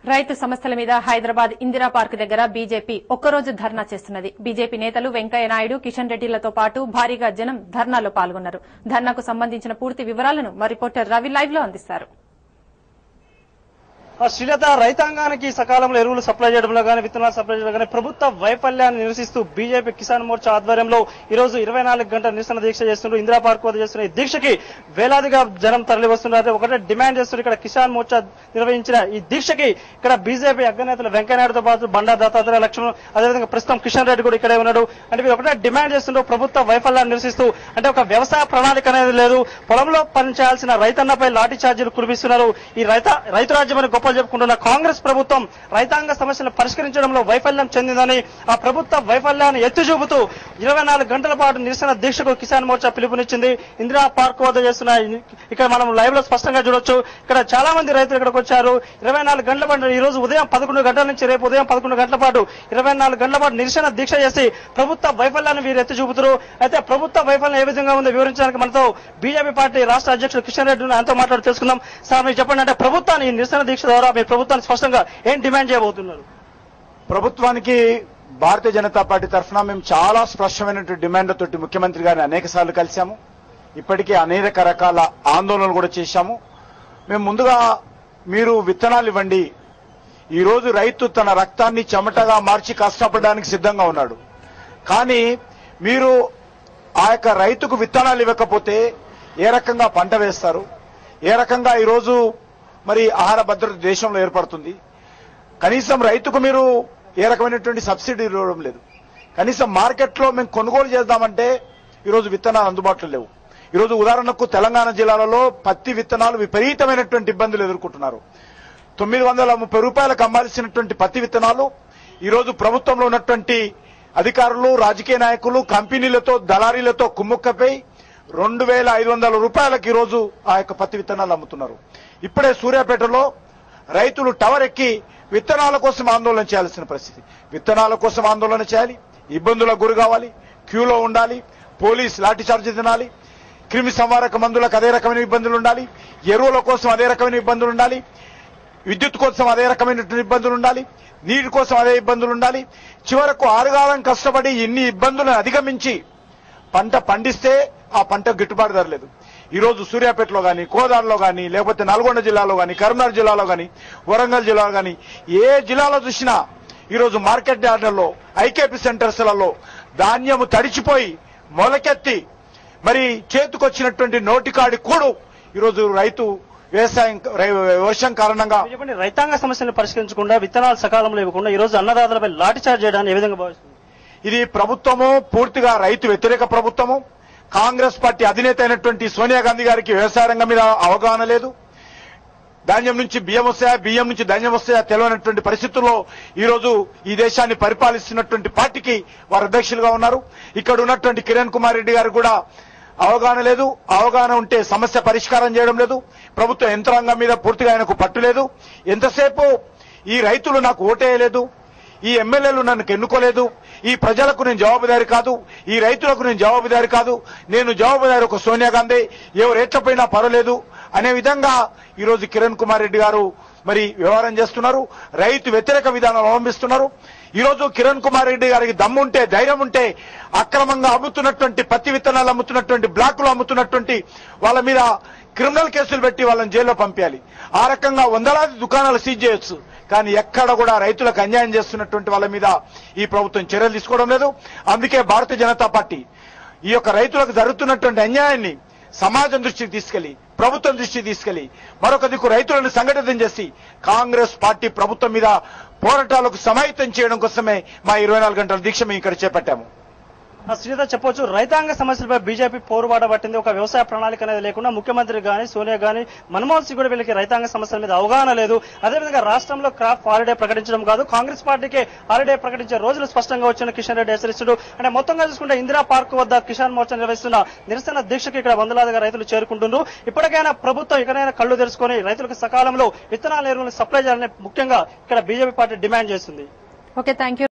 రైతు సమస్యల మీద హైదరాబాద్ ఇందిరా పార్క్ దగ్గర బీజేపీ ఒక్కరోజు ధర్నా చేస్తున్నది. బీజేపీ నేతలు వెంకయ్య నాయుడు, కిషన్ రెడ్డిలతో పాటు భారీగా జనం ధర్నాలో పాల్గొన్నారు. ధర్నాకు సంబంధించిన పూర్తి వివరాలను మా రిపోర్టర్ రవి లైవ్ లో అందిస్తారు. శ్రీలత, రైతాంగానికి సకాలంలో ఎరువులు సప్లై చేయడంలో గానీ, విత్తనాలు సప్లై చేయడంలో గానీ ప్రభుత్వ వైఫల్యాన్ని నిరసిస్తూ బీజేపీ కిసాన్ మోర్చా ఆధ్వర్యంలో ఈ రోజు 24 గంటల నిరసన దీక్ష చేస్తున్నారు. ఇందిరా పార్క్ వద్ద చేస్తున్న ఈ దీక్షకి వేలాదిగా జనం తరలి వస్తున్నారు. ఒకటే డిమాండ్ చేస్తున్నారు. ఇక్కడ కిసాన్ మోర్చా నిర్వహించిన ఈ దీక్షకి ఇక్కడ బీజేపీ అగ్రనేతలు వెంకయ్యనాయుడుతో పాటు బండా దత్తాత్రేయ, లక్ష్మణ్, అదేవిధంగా ప్రస్తుతం కిషన్ రెడ్డి కూడా ఇక్కడే ఉన్నాడు. అంటే ఒకటే డిమాండ్ చేస్తున్నారు. ప్రభుత్వ వైఫల్యాన్ని నిరసిస్తూ అంటే ఒక వ్యవసాయ ప్రణాళిక అనేది లేదు, పొలంలో పనిచేయాల్సిన రైతన్నపై లాఠీ చార్జీలు కురిపిస్తున్నారు. ఈ రైతు రాజ్యమని గొప్పలు చెప్పుకుంటున్న కాంగ్రెస్ ప్రభుత్వం రైతాంగ సమస్యలను పరిష్కరించడంలో వైఫల్యం చెందిందని ఆ ప్రభుత్వ వైఫల్యాన్ని ఎత్తి చూపుతూ 24 గంటల పాటు నిరసన దీక్షకు కిసాన్ మోర్చా పిలుపునిచ్చింది. ఇందిరా పార్క్ వద్ద చేస్తున్న ఇక్కడ మనం లైవ్ లో స్పష్టంగా చూడొచ్చు. ఇక్కడ చాలా మంది రైతులు ఇక్కడికి వచ్చారు. 24 గంటల పాటు ఈ రోజు ఉదయం 11 గంటల నుంచి రేపు ఉదయం 11 గంటల పాటు 24 గంటల పాటు నిరసన దీక్ష చేసి ప్రభుత్వ వైఫల్యాన్ని వీరు ఎత్తి చూపుతారు. అయితే ప్రభుత్వ వైఫల్యం ఏ విధంగా ఉందో వివరించడానికి మనతో బీజేపీ పార్టీ రాష్ట్ర అధ్యక్షుడు కిషన్ రెడ్డి ఆయనతో మాట్లాడి తెలుసుకుందాం. సార్, మీరు చెప్పండి, అంటే ప్రభుత్వాన్ని ఈ నిరసన దీక్ష ద్వారా మీరు ప్రభుత్వాన్ని స్పష్టంగా ఏం డిమాండ్ చేయబోతున్నారు? ప్రభుత్వానికి భారతీయ జనతా పార్టీ తరఫున మేము చాలా స్పష్టమైనటువంటి డిమాండ్లతోటి ముఖ్యమంత్రి గారిని అనేక సార్లు కలిశాము. ఇప్పటికే అనేక రకాల ఆందోళనలు కూడా చేశాము. మేము ముందుగా మీరు విత్తనాలు ఇవ్వండి. ఈ రోజు రైతు తన రక్తాన్ని చెమటగా మార్చి కష్టపడడానికి సిద్ధంగా ఉన్నాడు. కానీ మీరు ఆ యొక్క రైతుకు విత్తనాలు ఇవ్వకపోతే ఏ రకంగా పంట వేస్తారు? ఏ రకంగా ఈరోజు మరి ఆహార భద్రత దేశంలో ఏర్పడుతుంది? కనీసం రైతుకు మీరు ఏ రకమైనటువంటి సబ్సిడీ ఇవ్వడం లేదు. కనీసం మార్కెట్లో మేము కొనుగోలు చేద్దామంటే ఈరోజు విత్తనాలు అందుబాటులో లేవు. ఈరోజు ఉదాహరణకు తెలంగాణ జిల్లాలలో పత్తి విత్తనాలు విపరీతమైనటువంటి ఇబ్బందులు ఎదుర్కొంటున్నారు. 930 రూపాయలకు అమ్మాల్సినటువంటి పత్తి విత్తనాలు ఈరోజు ప్రభుత్వంలో ఉన్నటువంటి అధికారులు, రాజకీయ నాయకులు, కంపెనీలతో, దళారీలతో కుమ్ముక్కపై 2500 రూపాయలకు ఈరోజు ఆ యొక్క పత్తి విత్తనాలు అమ్ముతున్నారు. ఇప్పుడే సూర్యాపేటలో రైతులు టవర్ ఎక్కి విత్తనాల కోసం ఆందోళన చేయాల్సిన పరిస్థితి. విత్తనాల కోసం ఆందోళన చేయాలి, ఇబ్బందులకు గురి కావాలి, క్యూలో ఉండాలి, పోలీస్ లాఠీ చార్జ్ తినాలి, క్రిమి సంహారక మందులకు అదే రకమైన ఇబ్బందులు ఉండాలి, ఎరువుల కోసం అదే రకమైన ఇబ్బందులు ఉండాలి, విద్యుత్ కోసం అదే రకమైనటువంటి ఇబ్బందులు ఉండాలి, నీటి కోసం అదే ఇబ్బందులు ఉండాలి. చివరకు ఆరుగాలం కష్టపడి ఇన్ని ఇబ్బందులను అధిగమించి పంట పండిస్తే ఆ పంట గిట్టుబాటు ధర లేదు. ఈరోజు సూర్యాపేటలో కానీ, కోదాడలో కానీ, లేకపోతే నల్గొండ జిల్లాలో కానీ, కరీంనగర్ జిల్లాలో కానీ, వరంగల్ జిల్లాలో కానీ ఏ జిల్లాలో చూసినా ఈరోజు మార్కెట్ యార్డులలో, ఐకేపీ సెంటర్స్లలో ధాన్యము తడిచిపోయి మొలకెత్తి మరి చేతికొచ్చినటువంటి నోటికాడి కూడు ఈరోజు రైతు వర్షం కారణంగా చెప్పండి, రైతాంగ సమస్యలను పరిష్కరించకుండా, విత్తనాలు సకాలంలో ఇవ్వకుండా ఈ రోజు అన్నదాతలపై లాఠీ చార్జ్ చేయడాన్ని ఏ విధంగా భావిస్తుంది? ఇది ప్రభుత్వము పూర్తిగా రైతు వ్యతిరేక ప్రభుత్వము. కాంగ్రెస్ పార్టీ అధినేత అయినటువంటి సోనియా గాంధీ గారికి వ్యవసాయ రంగం మీద అవగాహన లేదు. ధాన్యం నుంచి బియ్యం వస్తాయా, బియ్యం నుంచి ధాన్యం వస్తాయా తెలియనటువంటి పరిస్థితుల్లో ఈరోజు ఈ దేశాన్ని పరిపాలిస్తున్నటువంటి పార్టీకి వారు అధ్యక్షులుగా ఉన్నారు. ఇక్కడ ఉన్నటువంటి కిరణ్ కుమార్ రెడ్డి గారు కూడా అవగాహన లేదు. అవగాహన ఉంటే సమస్య పరిష్కారం చేయడం లేదు. ప్రభుత్వ యంత్రాంగం మీద పూర్తిగా ఆయనకు పట్టు లేదు. ఎంతసేపు ఈ రైతులు నాకు ఓటేయలేదు, ఈ ఎమ్మెల్యేలు నన్ను ఎన్నుకోలేదు, ఈ ప్రజలకు నేను జవాబుదారి కాదు, ఈ రైతులకు నేను జవాబుదారి కాదు, నేను జవాబుదారి ఒక సోనియా గాంధీ, ఎవరు ఎట్లపోయినా పర్వాలేదు అనే విధంగా ఈరోజు కిరణ్ కుమార్ రెడ్డి గారు మరి వ్యవహారం చేస్తున్నారు. రైతు వ్యతిరేక విధానం అవలంబిస్తున్నారు. ఈరోజు కిరణ్ కుమార్ రెడ్డి గారికి దమ్ముంటే, ధైర్యం ఉంటే అక్రమంగా అమ్ముతున్నటువంటి పత్తి విత్తనాలు అమ్ముతున్నటువంటి, బ్లాకులు అమ్ముతున్నటువంటి వాళ్ళ మీద క్రిమినల్ కేసులు పెట్టి వాళ్ళని జైల్లో పంపించాలి. ఆ రకంగా వందలాది దుకాణాలు సీజ్ చేయొచ్చు. కానీ ఎక్కడ కూడా రైతులకు అన్యాయం చేస్తున్నటువంటి వాళ్ళ మీద ఈ ప్రభుత్వం చర్యలు తీసుకోవడం లేదు. అందుకే భారతీయ జనతా పార్టీ ఈ యొక్క రైతులకు జరుగుతున్నటువంటి అన్యాయాన్ని సమాజం దృష్టికి తీసుకెళ్లి, ప్రభుత్వం దృష్టికి తీసుకెళ్లి మరొక దిక్కు రైతులను సంఘటితం చేసి కాంగ్రెస్ పార్టీ ప్రభుత్వం మీద పోరాటాలకు సమాయత్తం చేయడం కోసమే మా 24 గంటల దీక్ష మేము ఇక్కడ చేపట్టాము. శ్రీత, చెప్పొచ్చు, రైతాంగ సమస్యలపై బీజేపీ పోరుబాట పట్టింది. ఒక వ్యవసాయ ప్రణాళిక అనేది లేకుండా ముఖ్యమంత్రి గానీ, సోనియా గానీ, మన్మోహన్ సింగ్ కూడా వీళ్ళకి రైతాంగ సమస్యల మీద అవగాహన లేదు. అదేవిధంగా రాష్ట్రంలో క్రాప్ హాలిడే ప్రకటించడం కాదు, కాంగ్రెస్ పార్టీకి హాలిడే ప్రకటించే రోజులు స్పష్టంగా వచ్చిన కిషన్ రెడ్డి హెచ్చరిస్తుడు. అంటే మొత్తంగా చూసుకుంటే ఇందిరా పార్క్ వద్ద కిసాన్ మోర్చా నిర్వహిస్తున్న నిరసన దీక్షకు ఇక్కడ వందలాదిగా రైతులు చేరుకుంటున్నారు. ఇప్పటికైనా ప్రభుత్వం ఇకనైనా కళ్లు తెరుచుకొని రైతులకు సకాలంలో విత్తనాల ఎరువులను సప్లై చేయాలని ముఖ్యంగా ఇక్కడ బీజేపీ పార్టీ డిమాండ్ చేస్తుంది. Okay, thank you.